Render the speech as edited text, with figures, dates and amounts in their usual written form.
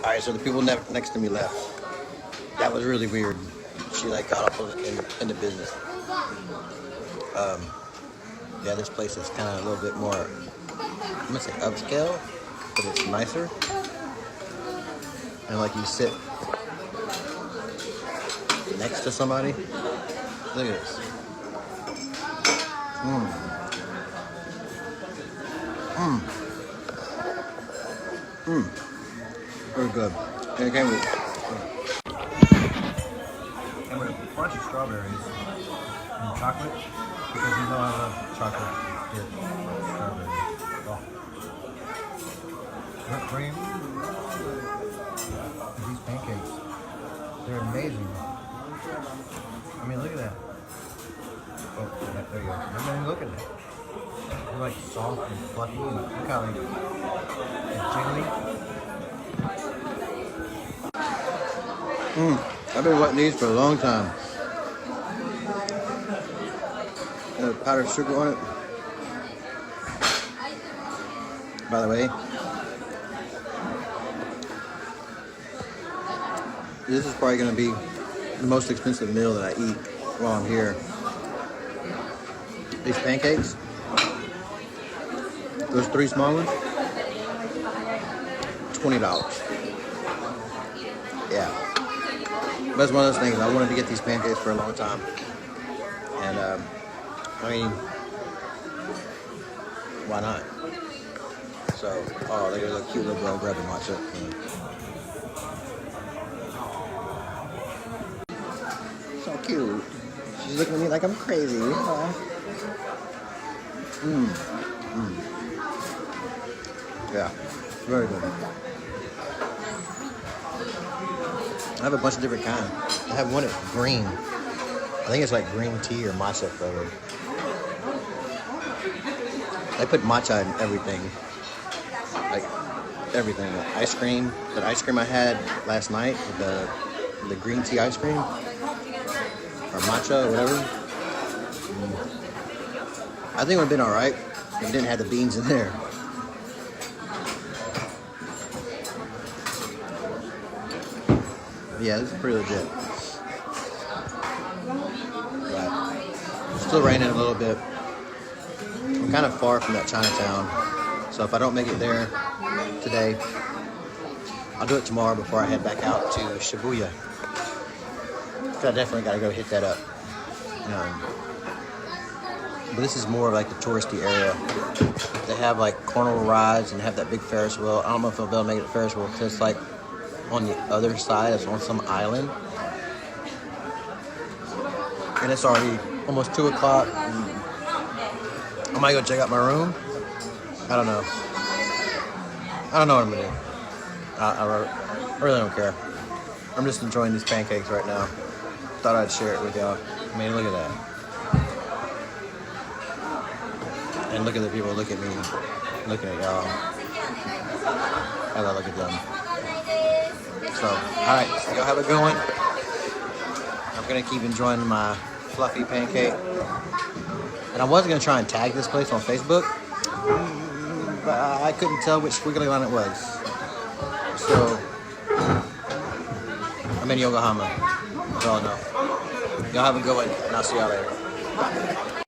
Alright, so the people next to me left. That was really weird. She like got up in the business. Yeah, this place is kind of a little bit more, I'm gonna say upscale, but it's nicer. And like you sit next to somebody. Look at this. Very good. And it came with a bunch of strawberries and chocolate, because you know I love chocolate dipped strawberries. Oh. Whipped cream. These pancakes, they're amazing. I mean, look at that. Oh, yeah, there you go. I mean, look at that. They're like soft and fluffy and look how like jiggly. I've been wanting these for a long time. And a powdered sugar on it. By the way, this is probably going to be the most expensive meal that I eat while I'm here. These pancakes, those 3 small ones, $20. Yeah. But it's one of those things. I wanted to get these pancakes for a long time. And, I mean, why not? So, oh, look at a cute little girl grabbing matcha. So cute. She's looking at me like I'm crazy. Yeah, very good. I have a bunch of different kinds. I have one that's green. I think it's like green tea or matcha flavored. They put matcha in everything. Like everything. The ice cream. That ice cream I had last night with the green tea ice cream. Or matcha or whatever. I think it would have been alright if it didn't have the beans in there. Yeah, this is pretty legit. But it's still raining a little bit. I'm kind of far from that Chinatown. So if I don't make it there today, I'll do it tomorrow before I head back out to Shibuya. I definitely got to go hit that up. But this is more like the touristy area. They have like carnival rides and have that big Ferris wheel. I don't know if they'll be able to make it a Ferris wheel because it's like on the other side. It's on some island. And it's already almost 2 o'clock. I might go check out my room. I don't know. I don't know what I'm going to do. I really don't care. I'm just enjoying these pancakes right now. Thought I'd share it with y'all. I mean, look at that. And look at the people looking at me, looking at y'all. As I look at them. So, alright, so y'all have a good one. I'm going to keep enjoying my fluffy pancake. And I was going to try and tag this place on Facebook, but I couldn't tell which squiggly line it was. So, I'm in Yokohama. That's all I know. Y'all have a good one, and I'll see y'all later.